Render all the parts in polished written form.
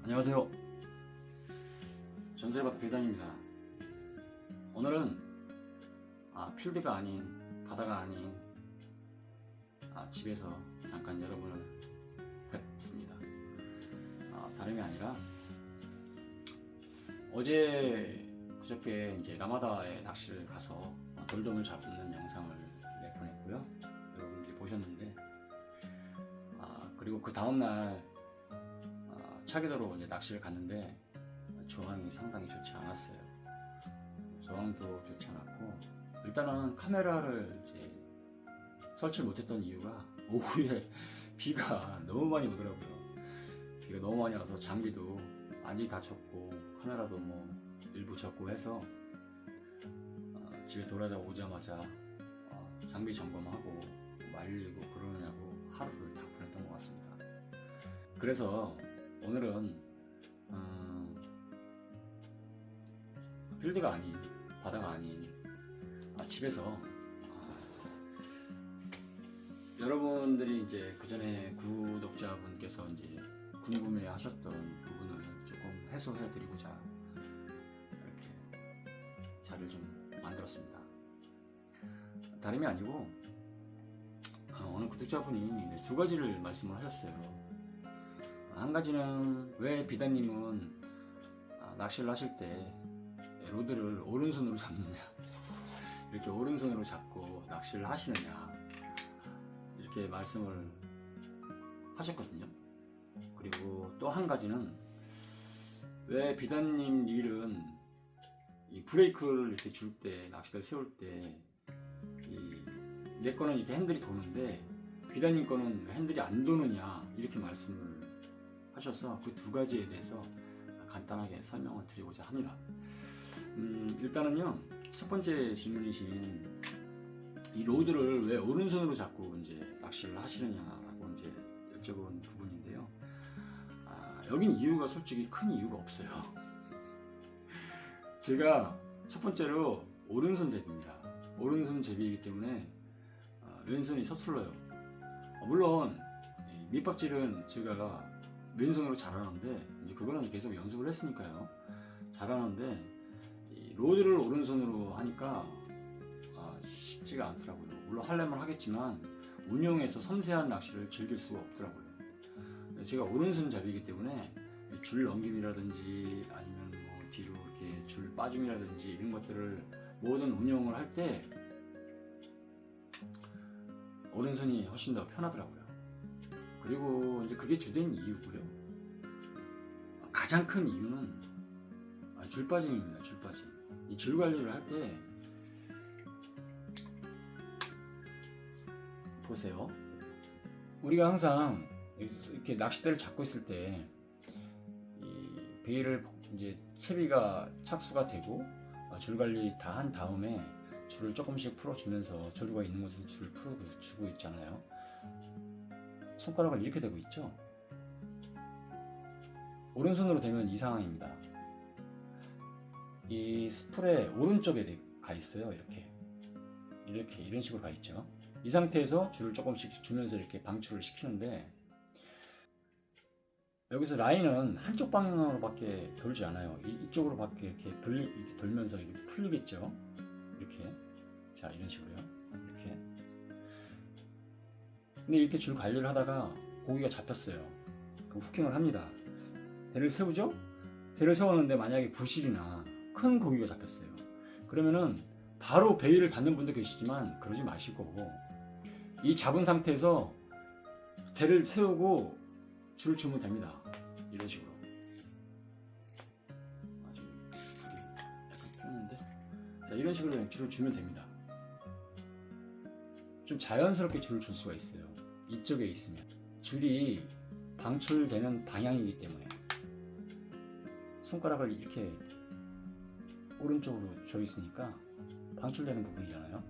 안녕하세요. 전설의 배당입니다. 오늘은 필드가 아닌, 바다가 아닌 집에서 잠깐 여러분을 뵙습니다. 다름이 아니라 그저께 이제 라마다에 낚시를 가서 돌돔을 잡는 영상을 보냈고요. 여러분들이 보셨는데, 그리고 그 다음날 차기도로 이제 낚시를 갔는데 조항이 상당히 좋지 않았어요. 조항도 좋지 않았고, 일단은 카메라를 이제 설치를 못했던 이유가 오후에 비가 너무 많이 오더라고요. 비가 너무 많이 와서 장비도 많이 다쳤고 카메라도 일부 젖고 해서 집에 돌아오자마자 장비 점검하고 말리고 그러느냐고 하루를 다 보냈던 것 같습니다. 그래서 오늘은 필드가 아닌, 바다가 아닌 집에서 여러분들이 이제 그 전에 구독자분께서 이제 궁금해 하셨던 부분을 조금 해소해 드리고자 이렇게 자료를 좀 만들었습니다. 다름이 아니고 오늘 구독자분이 두 가지를 말씀을 하셨어요. 한 가지는 왜 비단님은 낚시를 하실 때 로드를 오른손으로 잡느냐, 이렇게 오른손으로 잡고 낚시를 하시느냐, 이렇게 말씀을 하셨거든요. 그리고 또 한 가지는 왜 비단님 릴은 이 브레이크를 이렇게 줄 때, 낚시대를 세울 때 내 거는 이렇게 핸들이 도는데 비단님 거는 왜 핸들이 안 도느냐, 이렇게 말씀을 하셔서 그 두 가지에 대해서 간단하게 설명을 드리고자 합니다. 일단은요, 첫 번째 질문이신 이 로드를 왜 오른손으로 잡고 이제 낚시를 하시느냐라고 이제 여쭤본 부분인데요. 여긴 이유가 솔직히 큰 이유가 없어요. 제가 첫 번째로 오른손 제비입니다. 오른손 제비이기 때문에 왼손이 서툴러요. 물론 밑밥질은 제가 왼손으로 잘하는데, 이제 그거는 계속 연습을 했으니까요, 잘하는데 이 로드를 오른손으로 하니까 쉽지가 않더라고요. 물론 하려면 하겠지만 운용에서 섬세한 낚시를 즐길 수가 없더라고요. 제가 오른손 잡이기 때문에 줄 넘김이라든지 아니면 뒤로 이렇게 줄 빠짐이라든지 이런 것들을 모든 운용을 할 때 오른손이 훨씬 더 편하더라고요. 그리고 이제 그게 주된 이유고요. 가장 큰 이유는 줄 빠짐입니다. 줄 빠짐. 이 줄 관리를 할 때 보세요. 우리가 항상 이렇게 낚싯대를 잡고 있을 때 이 베일을 이제 채비가 착수가 되고 줄 관리 다 한 다음에 줄을 조금씩 풀어주면서 조류가 있는 곳에서 줄을 풀어주고 있잖아요. 손가락을 이렇게 대고 있죠. 오른손으로 대면 이 상황입니다. 이 스풀의 오른쪽에 가 있어요. 이렇게 이런 식으로 가 있죠. 이 상태에서 줄을 조금씩 주면서 이렇게 방출을 시키는데, 여기서 라인은 한쪽 방향으로밖에 돌지 않아요. 이쪽으로밖에 이렇게 돌면서 이렇게 풀리겠죠. 이렇게, 자, 이런 식으로요. 이렇게. 근데 이렇게 줄 관리를 하다가 고기가 잡혔어요. 그럼 후킹을 합니다. 대를 세우죠? 대를 세웠는데 만약에 부실이나 큰 고기가 잡혔어요. 그러면은 바로 베일을 닫는 분도 계시지만 그러지 마시고, 이 잡은 상태에서 대를 세우고 줄을 주면 됩니다. 이런 식으로. 지금 약간 폈는데, 자, 이런 식으로 그냥 줄을 주면 됩니다. 좀 자연스럽게 줄을 줄 수가 있어요. 이쪽에 있으면 줄이 방출되는 방향이기 때문에 손가락을 이렇게 오른쪽으로 줘 있으니까 방출되는 부분이잖아요.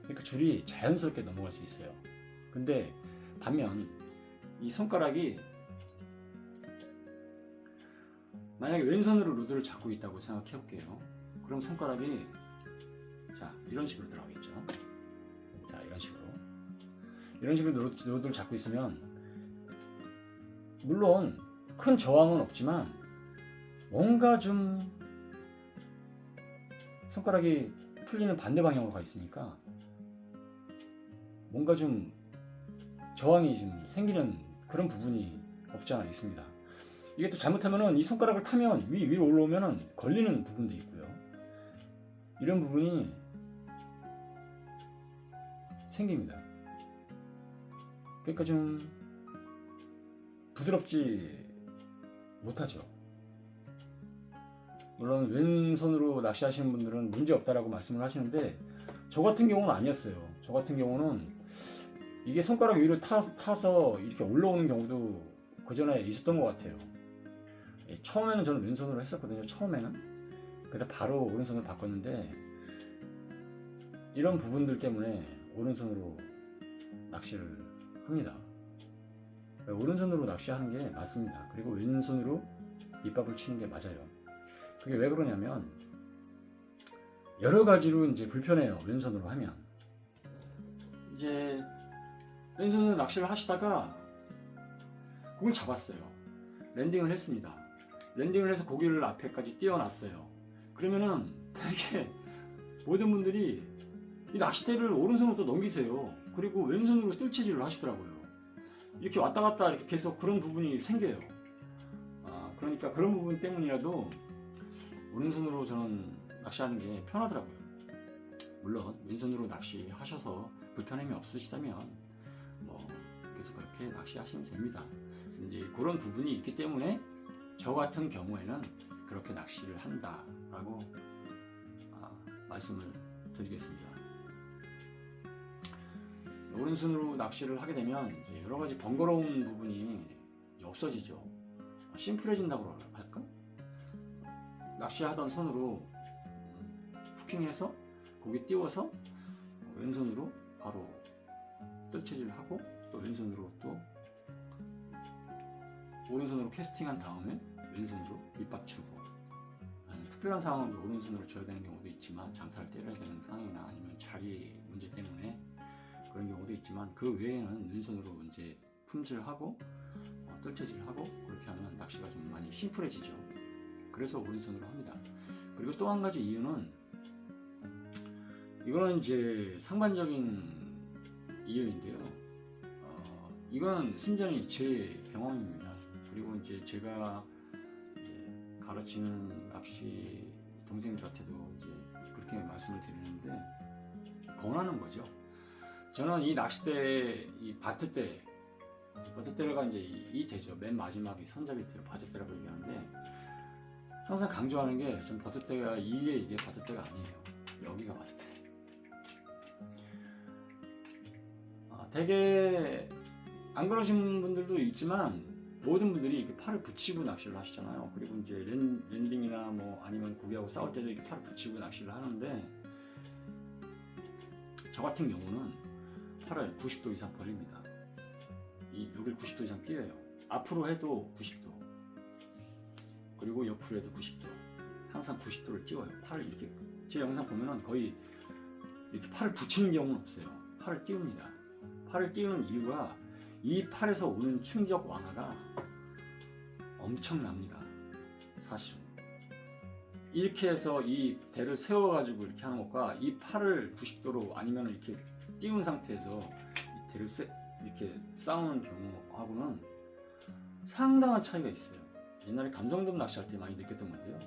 그러니까 줄이 자연스럽게 넘어갈 수 있어요. 근데 반면 이 손가락이 만약에 왼손으로 로드를 잡고 있다고 생각해 볼게요. 그럼 손가락이 자, 이런 식으로 들어가겠죠. 자, 이런 식으로 로드를 잡고 있으면, 물론 큰 저항은 없지만 뭔가 좀 손가락이 풀리는 반대 방향으로 가 있으니까 뭔가 좀 저항이 좀 생기는 그런 부분이 없지 않아 있습니다. 이게 또 잘못하면은 이 손가락을 타면 위로 올라오면은 걸리는 부분도 있고요. 이런 부분이 생깁니다. 그러니까 좀 부드럽지 못하죠. 물론 왼손으로 낚시하시는 분들은 문제 없다라고 말씀을 하시는데 저 같은 경우는 아니었어요. 저 같은 경우는 이게 손가락 위로 타서 이렇게 올라오는 경우도 그 전에 있었던 것 같아요. 처음에는 저는 왼손으로 했었거든요. 처음에는. 그래서 바로 오른손으로 바꿨는데 이런 부분들 때문에 오른손으로 낚시를 합니다. 오른손으로 낚시하는 게 맞습니다. 그리고 왼손으로 밑밥을 치는 게 맞아요. 그게 왜 그러냐면 여러 가지로 이제 불편해요. 왼손으로 하면 이제 왼손으로 낚시를 하시다가 고기를 잡았어요. 랜딩을 했습니다. 랜딩을 해서 고기를 앞에까지 띄워놨어요. 그러면은 되게 모든 분들이 이 낚싯대를 오른손으로 또 넘기세요. 그리고 왼손으로 뜰채질을 하시더라고요. 이렇게 왔다 갔다 이렇게 계속 그런 부분이 생겨요. 그러니까 그런 부분 때문이라도 오른손으로 저는 낚시하는 게 편하더라고요. 물론 왼손으로 낚시하셔서 불편함이 없으시다면 뭐 계속 그렇게 낚시하시면 됩니다. 근데 이제 그런 부분이 있기 때문에 저 같은 경우에는 그렇게 낚시를 한다라고 말씀을 드리겠습니다. 오른손으로 낚시를 하게 되면 이제 여러 가지 번거로운 부분이 없어지죠. 심플해진다고 할까? 낚시하던 손으로 후킹해서 고기 띄워서 왼손으로 바로 뜰채질을 하고 또 왼손으로 또 오른손으로 캐스팅한 다음에 왼손으로 밑밥 주고 특별한 상황은 오른손으로 줘야 되는 경우도 있지만 장타를 때려야 되는 상황이나 아니면 자리 문제 때문에 그런 경우도 있지만 그 외에는 왼손으로 이제 품질하고 뜰채질하고 그렇게 하면 낚시가 좀 많이 심플해지죠. 그래서 오른손으로 합니다. 그리고 또 한 가지 이유는 이거는 이제 상반적인 이유인데요. 이건 순전히 제 경험입니다. 그리고 이제 제가 이제 가르치는 낚시 동생들한테도 이제 그렇게 말씀을 드리는데 권하는 거죠. 저는 이 낚싯대, 이 바트대가 이제 이 대죠. 맨 마지막이 손잡이 대로 바트대라고 얘기하는데 항상 강조하는 게 전 바트대가 이게 바트대가 아니에요. 여기가 바트대. 되게 안 그러신 분들도 있지만 모든 분들이 이렇게 팔을 붙이고 낚시를 하시잖아요. 그리고 이제 랜딩이나 뭐 아니면 고기하고 싸울 때도 이렇게 팔을 붙이고 낚시를 하는데 저 같은 경우는 팔을 90도 이상 벌립니다. 여길 90도 이상 띄어요. 앞으로 해도 90도 그리고 옆으로 해도 90도 항상 90도를 띄워요. 팔을 이렇게 제 영상 보면은 거의 이렇게 팔을 붙이는 경우는 없어요. 팔을 띄웁니다. 팔을 띄우는 이유가 이 팔에서 오는 충격 완화가 엄청납니다. 사실은 이렇게 해서 이 대를 세워가지고 이렇게 하는 것과 이 팔을 90도로 아니면 이렇게 띄운 상태에서 이 대를 이렇게 싸우는 경우하고는 상당한 차이가 있어요. 옛날에 감성돔 낚시할 때 많이 느꼈던 건데요.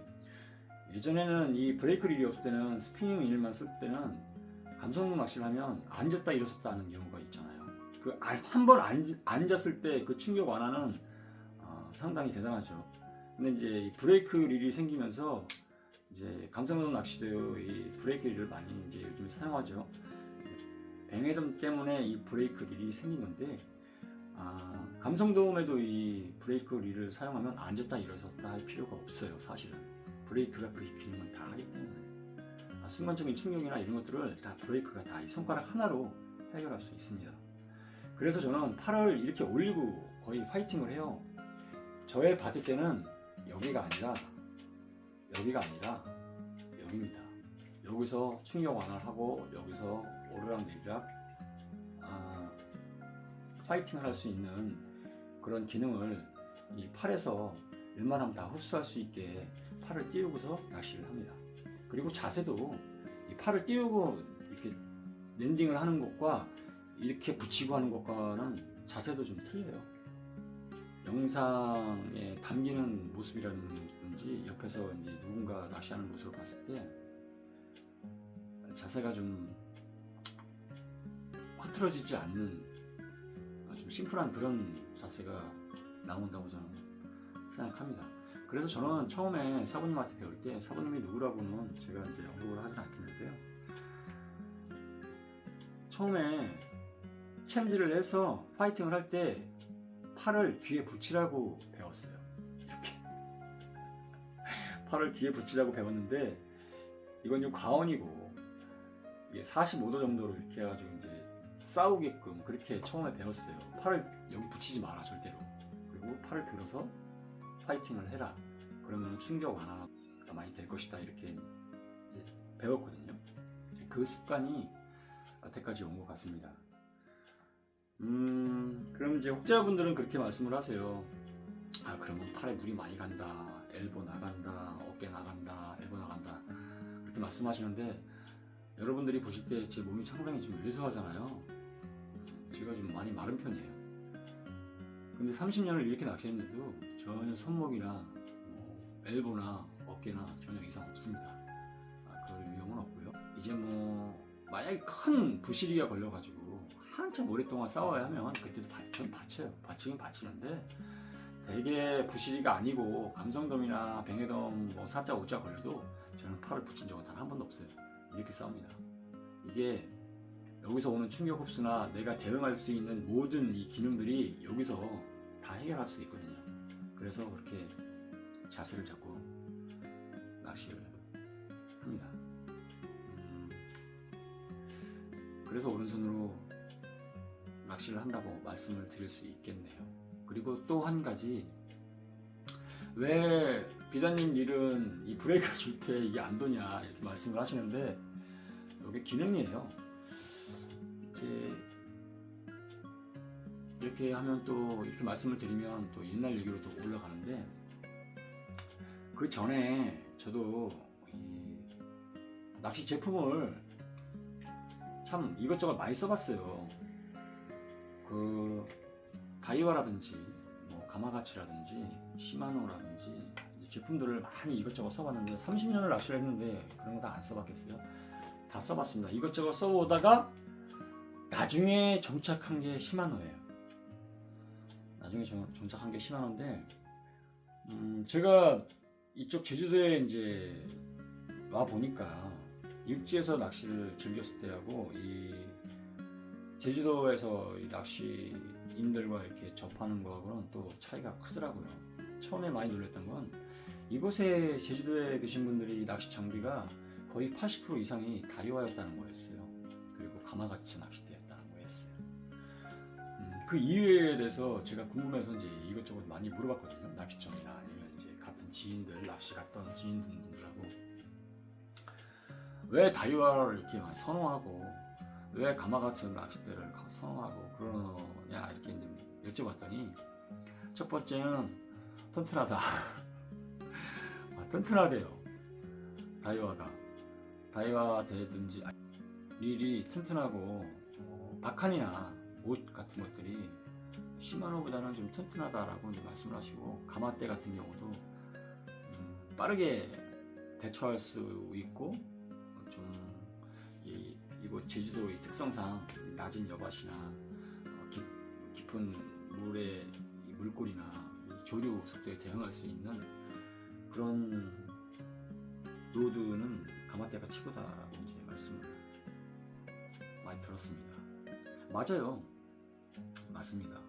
예전에는 이 브레이크 릴이 없을 때는 스피닝 릴만 쓸 때는 감성돔 낚시를 하면 앉았다 일어섰다 하는 경우가 있잖아요. 그 한 번 앉았을 때 그 충격 완화는 상당히 대단하죠. 근데 이제 이 브레이크 릴이 생기면서 이제 감성돔 낚시대의 이 브레이크 릴을 많이 이제 요즘 사용하죠. 뱅에돔 때문에 이 브레이크 릴이 생긴 건데 감성돔에도 이 브레이크 릴을 사용하면 앉았다 일어섰다 할 필요가 없어요. 사실은 브레이크가 그 기능을 다 하기 때문에 순간적인 충격이나 이런 것들을 다 브레이크가 다 이 손가락 하나로 해결할 수 있습니다. 그래서 저는 팔을 이렇게 올리고 거의 파이팅을 해요. 저의 바트 때는 여기가 아니라 여기입니다. 여기서 충격 완화를 하고 여기서 오르락내리락 파이팅을 할 수 있는 그런 기능을 이 팔에서 웬만하면 다 흡수할 수 있게 팔을 띄우고서 낚시를 합니다. 그리고 자세도 이 팔을 띄우고 이렇게 랜딩을 하는 것과 이렇게 붙이고 하는 것과는 자세도 좀 틀려요. 영상에 담기는 모습이라든지 옆에서 이제 누군가 낚시하는 모습을 봤을 때 자세가 좀 흐트러지지 않는 좀 심플한 그런 자세가 나온다고 저는 생각합니다. 그래서 저는 처음에 사부님한테 배울 때 사부님이 누구라고는 제가 이제 언급을 하진 않겠는데요. 처음에 챔질을 해서 파이팅을 할 때 팔을 뒤에 붙이라고 배웠어요. 이렇게 팔을 뒤에 붙이라고 배웠는데 이건 좀 과언이고 이게 45도 정도로 이렇게 해가지고 이제 싸우게끔 그렇게 처음에 배웠어요. 팔을 여기 붙이지 마라 절대로. 그리고 팔을 들어서 파이팅을 해라. 그러면 충격 완화가 많이 될 것이다. 이렇게 이제 배웠거든요. 그 습관이 여태까지 온 것 같습니다. 그럼 이제 혹자분들은 그렇게 말씀을 하세요. 아, 그러면 팔에 물이 많이 간다. 엘보 나간다. 어깨 나간다. 엘보 나간다. 그렇게 말씀하시는데 여러분들이 보실 때 제 몸이 상당히 좀 왜소하잖아요. 제가 좀 많이 마른 편이에요. 근데 30년을 이렇게 낚시했는데도 전혀 손목이나 엘보나 어깨나 전혀 이상 없습니다. 그럴 위험은 없고요. 이제 만약에 큰 부시리가 걸려가지고 한참 오랫동안 싸워야 하면 그때도 받쳐요. 받치긴 받치는데 되게 부시리가 아니고 감성돔이나 뱅에돔 4자 5자 걸려도 저는 팔을 붙인 적은 단 한 번도 없어요. 이렇게 싸웁니다. 이게 여기서 오는 충격 흡수나 내가 대응할 수 있는 모든 이 기능들이 여기서 다 해결할 수 있거든요. 그래서 그렇게 자세를 잡고 낚시를 합니다. 그래서 오른손으로 낚시를 한다고 말씀을 드릴 수 있겠네요. 그리고 또 한 가지, 왜 비단님 일은 이 브레이크를 줄 때 이게 안 도냐 이렇게 말씀을 하시는데 이게 기능이에요. 이제 이렇게 하면 또 이렇게 말씀을 드리면 또 옛날 얘기로 또 올라가는데 그 전에 저도 이 낚시 제품을 참 이것저것 많이 써봤어요. 그 다이와라든지 가마가치라든지 시마노라든지 제품들을 많이 이것저것 써봤는데 30년을 낚시를 했는데 그런 거 다 안 써봤겠어요? 다 써봤습니다. 이것저것 써오다가 나중에 정착한 게 시마노예요. 나중에 정착한 게 시마노인데 제가 이쪽 제주도에 이제 와 보니까 육지에서 낚시를 즐겼을 때하고 이 제주도에서 이 낚시인들과 이렇게 접하는 거하고는 또 차이가 크더라고요. 처음에 많이 놀랐던 건 이곳에 제주도에 계신 분들이 낚시 장비가 거의 80% 이상이 다이와였다는 거였어요. 그리고 가마가치 낚싯대였다는 거였어요. 그 이유에 대해서 제가 궁금해서 이제 이것저것 많이 물어봤거든요. 낚시점이나 아니면 이제 같은 지인들, 낚시 갔던 지인분들하고 왜 다이와를 이렇게 많이 선호하고 왜 가마가치 낚싯대를 선호하고 그러냐 이렇게 이제 여쭤봤더니 첫 번째는 튼튼하다. 튼튼하대요. 다이와 대든지 릴이 튼튼하고 바칸이나 옷 같은 것들이 시마노보다는 좀 튼튼하다라고 이제 말씀을 하시고 가마대 같은 경우도 빠르게 대처할 수 있고 좀 이곳 제주도의 특성상 낮은 여밭이나 깊은 물의 물골이나 조류 속도에 대응할 수 있는 그런 로드는 가마대가 최고다라고 이제 말씀을 많이 들었습니다. 맞아요. 맞습니다.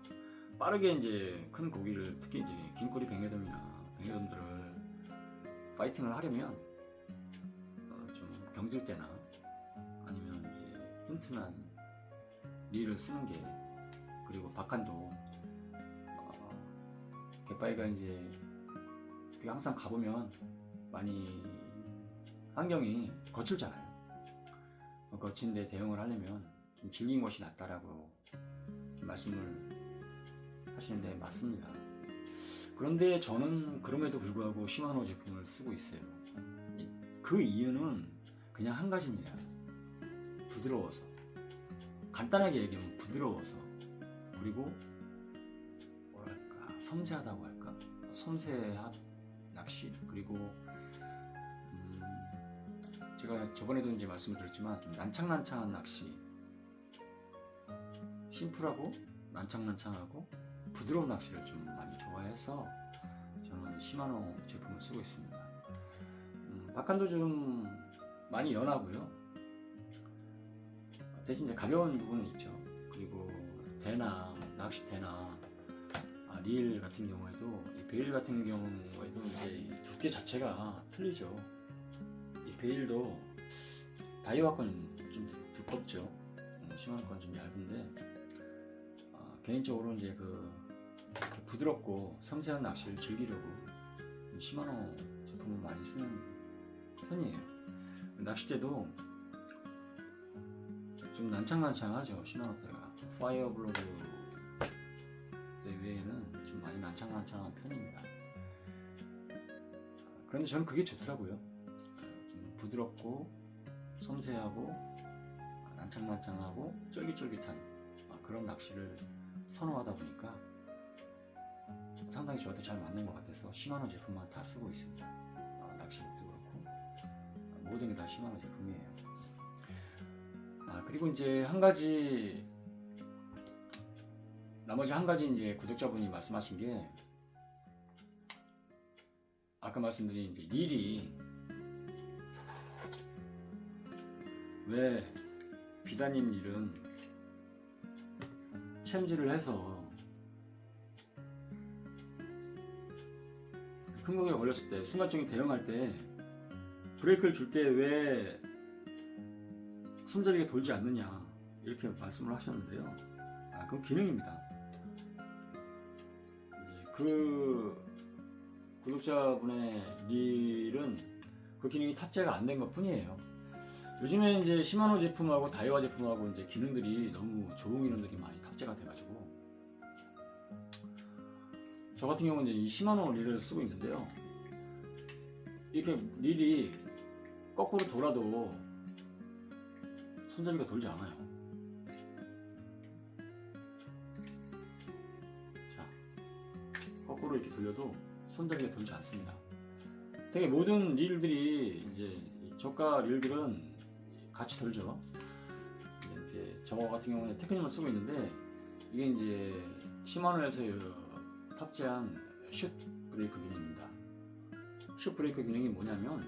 빠르게 이제 큰 고기를 특히 이제 긴꼬리 뱅에돔들을 파이팅을 하려면 좀 경질 때나 아니면 이제 튼튼한 릴을 쓰는 게 그리고 바칸도 갯바위가 이제 항상 가보면 많이 환경이 거칠잖아요. 거친데 대응을 하려면 좀 질긴 것이 낫다라고 말씀을 하시는데 맞습니다. 그런데 저는 그럼에도 불구하고 시마노 제품을 쓰고 있어요. 그 이유는 그냥 한 가지입니다. 부드러워서. 간단하게 얘기하면 부드러워서. 그리고 뭐랄까 섬세하다고 할까? 섬세한 낚시. 그리고 제가 저번에도 이제 말씀을 드렸지만 좀 난창난창한 낚시. 심플하고 난창난창하고 부드러운 낚시를 좀 많이 좋아해서 저는 시마노 제품을 쓰고 있습니다. 박한도 좀 많이 연하고요. 대신 이제 가벼운 부분은 있죠. 그리고 대나 낚싯대나 릴 같은 경우에도 이 베일 같은 경우에도 이제 이 두께 자체가 틀리죠. 이 베일도 다이와 건 좀 두껍죠. 시마노 건 좀 얇은데 개인적으로 이제 이렇게 부드럽고 섬세한 낚시를 즐기려고 시마노 제품을 많이 쓰는 편이에요. 낚싯대도 좀 난창난창하죠. 시마노 때가 파이어블로드 때 외에는 좀 많이 난창난창한 편입니다. 그런데 저는 그게 좋더라고요. 좀 부드럽고 섬세하고 난창난창하고 쫄깃쫄깃한 그런 낚시를 선호하다 보니까 상당히 저한테 잘 맞는 것 같아서 시마노 제품만 다 쓰고 있습니다. 낚시복도 그렇고 모든 게 다 시마노 제품이에요. 그리고 이제 나머지 한 가지 이제 구독자분이 말씀하신 게 아까 말씀드린 이제 릴이 왜 비단님 릴은 챔질을 해서 큰 공에 걸렸을 때 순간적인 대응할 때 브레이크를 줄 때 왜 손잡이가 돌지 않느냐 이렇게 말씀을 하셨는데요. 그건 기능입니다. 이제 그 구독자분의 릴은 그 기능이 탑재가 안 된 것 뿐이에요. 요즘에 이제 시마노 제품하고 다이와 제품하고 이제 기능들이 너무 좋은 기능들이 많이 탑재가 돼가지고 저 같은 경우는 이제 이 시마노 릴을 쓰고 있는데요. 이렇게 릴이 거꾸로 돌아도 손잡이가 돌지 않아요. 자, 거꾸로 이렇게 돌려도 손잡이가 돌지 않습니다. 되게 모든 릴들이 이제 저가 릴들은 같이 돌죠. 이제 저 같은 경우는 테크닉을 쓰고 있는데 이게 이제 시마노에서 탑재한 슛 브레이크 기능입니다. 슛 브레이크 기능이 뭐냐면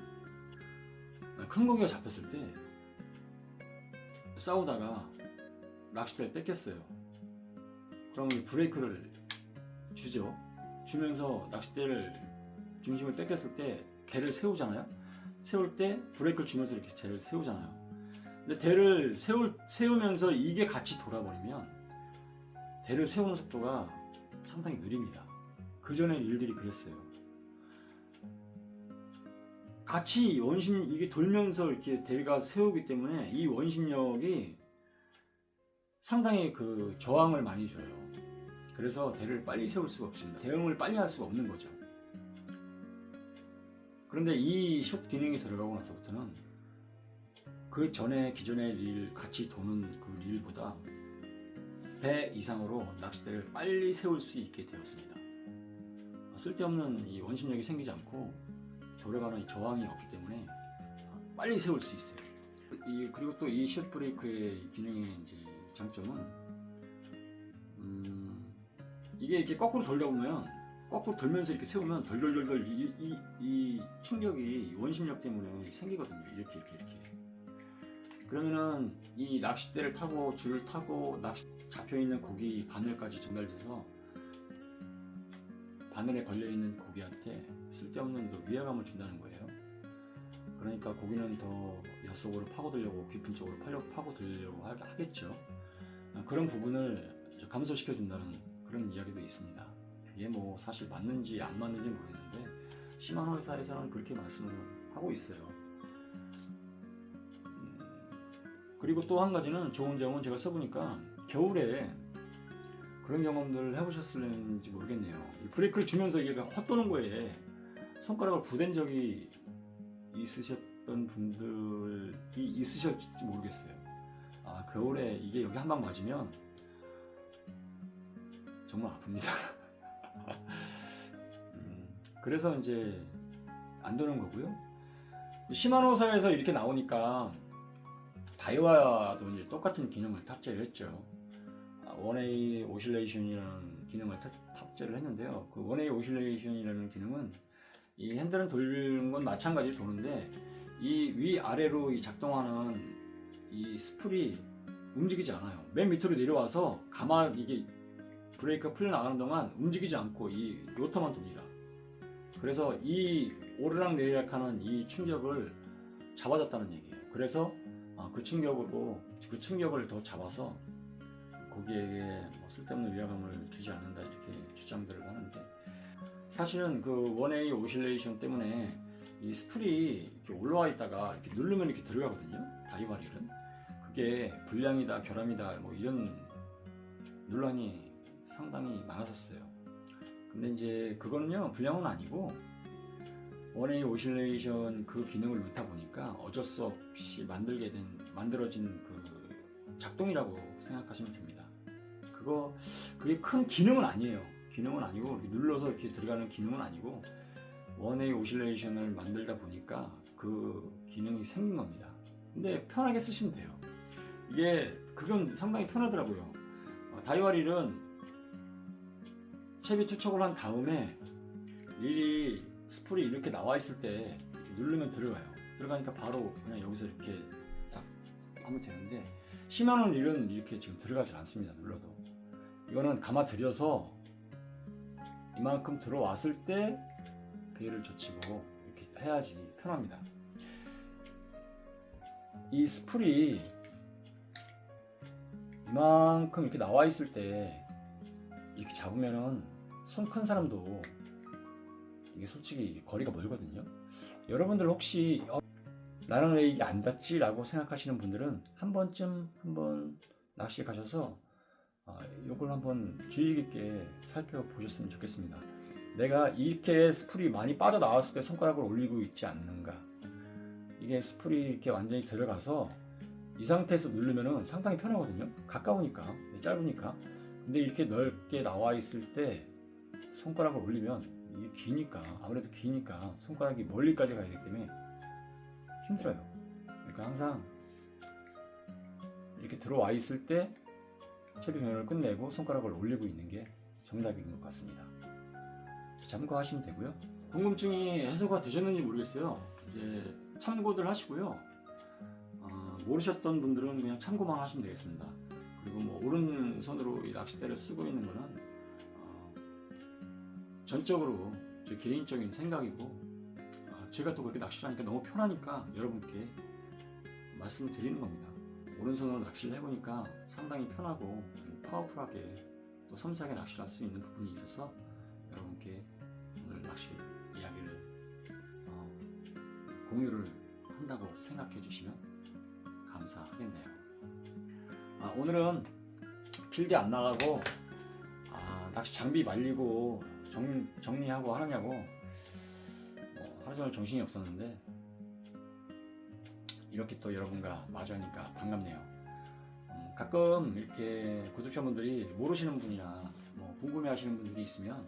큰 고기가 잡혔을 때 싸우다가 낚싯대를 뺏겼어요. 그러면 이 브레이크를 주죠. 주면서 낚싯대를 중심을 뺏겼을 때 대를 세우잖아요. 세울 때 브레이크를 주면서 이렇게 대를 세우잖아요. 근데 대를 세우면서 이게 같이 돌아버리면 대를 세우는 속도가 상당히 느립니다. 그 전에 일들이 그랬어요. 같이 이게 돌면서 이렇게 대가 세우기 때문에 이 원심력이 상당히 그 저항을 많이 줘요. 그래서 대를 빨리 세울 수가 없습니다. 대응을 빨리 할 수가 없는 거죠. 그런데 이 숏 기능이 들어가고 나서부터는 그 전에 기존의 릴 같이 도는 그 릴보다 배 이상으로 낚싯대를 빨리 세울 수 있게 되었습니다. 쓸데없는 이 원심력이 생기지 않고 돌아가는 저항이 없기 때문에 빨리 세울 수 있어요. 그리고 또 이 숏 브레이크의 기능의 이제 장점은 이게 이렇게 거꾸로 돌다 보면 거꾸로 돌면서 이렇게 세우면 덜덜덜덜 이 충격이 원심력 때문에 생기거든요. 이렇게. 그러면은 이 낚싯대를 타고 줄을 타고 잡혀있는 고기 바늘까지 전달돼서 바늘에 걸려있는 고기한테 쓸데없는 위화감을 준다는 거예요. 그러니까 고기는 더 엿속으로 파고들려고 깊은 쪽으로 파고들려고 하겠죠. 그런 부분을 감소시켜준다는 그런 이야기도 있습니다. 그게 뭐 사실 맞는지 안 맞는지 모르겠는데 시마노 회사에서는 그렇게 말씀을 하고 있어요. 그리고 또 한 가지는 좋은 점은 제가 써보니까 겨울에 그런 경험들 해보셨을는지 모르겠네요. 이 브레이크를 주면서 이게 헛도는 거에 손가락을 부댄 적이 있으셨던 분들이 있으실지 모르겠어요. 아, 겨울에 이게 여기 한 방 맞으면 정말 아픕니다. 그래서 이제 안 도는 거고요. 시마노사에서 이렇게 나오니까 다이와도 이제 똑같은 기능을 탑재를 했죠. 원웨이 오실레이션이라는 기능을 탑재를 했는데요. 그 원웨이 오실레이션이라는 기능은 이 핸들은 돌리는 건 마찬가지로 도는데 이 위아래로 이 작동하는 이 스풀이 움직이지 않아요. 맨 밑으로 내려와서 가만히 이게 브레이크가 풀려 나가는 동안 움직이지 않고 이 로터만 돕니다. 그래서 이 오르락 내리락 하는 이 충격을 잡아줬다는 얘기예요. 그래서 그 충격을 더 잡아서 고객에게 뭐 쓸데없는 위화감을 주지 않는다 이렇게 주장들을 하는데, 사실은 그 원웨이 오실레이션 때문에 이 스풀이 이렇게 올라와 있다가 이렇게 누르면 이렇게 들어가거든요. 다이와릴은 그게 불량이다, 결함이다, 뭐 이런 논란이 상당히 많았었어요. 근데 이제 그거는요, 불량은 아니고 원웨이 오실레이션 그 기능을 넣다 보니까 어쩔 수 없이 만들어진 그 작동이라고 생각하시면 됩니다. 그게 큰 기능은 아니에요. 기능은 아니고 이렇게 눌러서 이렇게 들어가는 기능은 아니고 원웨이 오실레이션을 만들다 보니까 그 기능이 생긴 겁니다. 근데 편하게 쓰시면 돼요. 그건 상당히 편하더라고요. 다이와릴은 채비 투척을 한 다음에 이 스풀이 이렇게 나와 있을 때 이렇게 누르면 들어가니까 바로 그냥 여기서 이렇게 딱 하면 되는데, 시마노 릴은 이렇게 지금 들어가질 않습니다. 눌러도 이거는 감아 들여서 이만큼 들어왔을 때 배를 젖히고 이렇게 해야지 편합니다. 이 스풀이 이만큼 이렇게 나와 있을 때 이렇게 잡으면은 손 큰 사람도 이게 솔직히 거리가 멀거든요. 여러분들 혹시 나는 왜 이게 안 닿지? 라고 생각하시는 분들은 한번 낚시에 가셔서 이걸 한번 주의 깊게 살펴보셨으면 좋겠습니다. 내가 이렇게 스풀이 많이 빠져나왔을 때 손가락을 올리고 있지 않는가, 이게 스풀이 이렇게 완전히 들어가서 이 상태에서 누르면은 상당히 편하거든요. 가까우니까, 짧으니까. 근데 이렇게 넓게 나와 있을 때 손가락을 올리면 이게 아무래도 기니까 손가락이 멀리까지 가야 되기 때문에 힘들어요. 그러니까 항상 이렇게 들어와 있을 때 채비 변형을 끝내고 손가락을 올리고 있는 게 정답인 것 같습니다. 참고하시면 되고요. 궁금증이 해소가 되셨는지 모르겠어요. 이제 참고들 하시고요. 모르셨던 분들은 그냥 참고만 하시면 되겠습니다. 그리고 뭐 오른손으로 이 낚싯대를 쓰고 있는 거는 전적으로 제 개인적인 생각이고, 제가 또 그렇게 낚시를 하니까 너무 편하니까 여러분께 말씀을 드리는 겁니다. 오른손으로 낚시를 해보니까 상당히 편하고 파워풀하게 또 섬세하게 낚시를 할 수 있는 부분이 있어서 여러분께 오늘 낚시 이야기를 공유를 한다고 생각해 주시면 감사하겠네요. 오늘은 필드 안 나가고 낚시 장비 말리고 정리하고 하느냐고 하루 종일 정신이 없었는데 이렇게 또 여러분과 마주하니까 반갑네요. 가끔 이렇게 구독자분들이 모르시는 분이나 뭐 궁금해하시는 분들이 있으면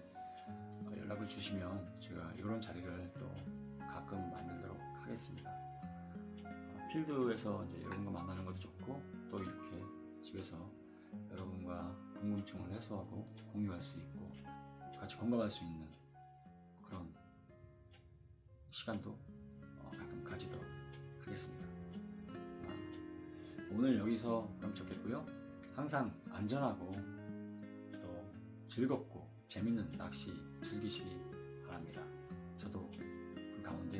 연락을 주시면 제가 이런 자리를 또 가끔 만들도록 하겠습니다. 필드에서 이제 여러분과 만나는 것도 좋고, 또 이렇게 집에서 여러분과 궁금증을 해소하고 공유할 수 있고 같이 공감할 수 있는 그런 시간도 가끔 가지도록 하겠습니다. 오늘 여기서 그럼 좋겠고요. 항상 안전하고 또 즐겁고 재밌는 낚시 즐기시기 바랍니다. 저도 그 가운데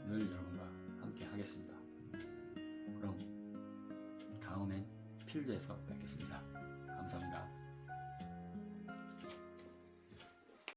늘 여러분과 함께 하겠습니다. 그럼 다음엔 필드에서 뵙겠습니다. 감사합니다.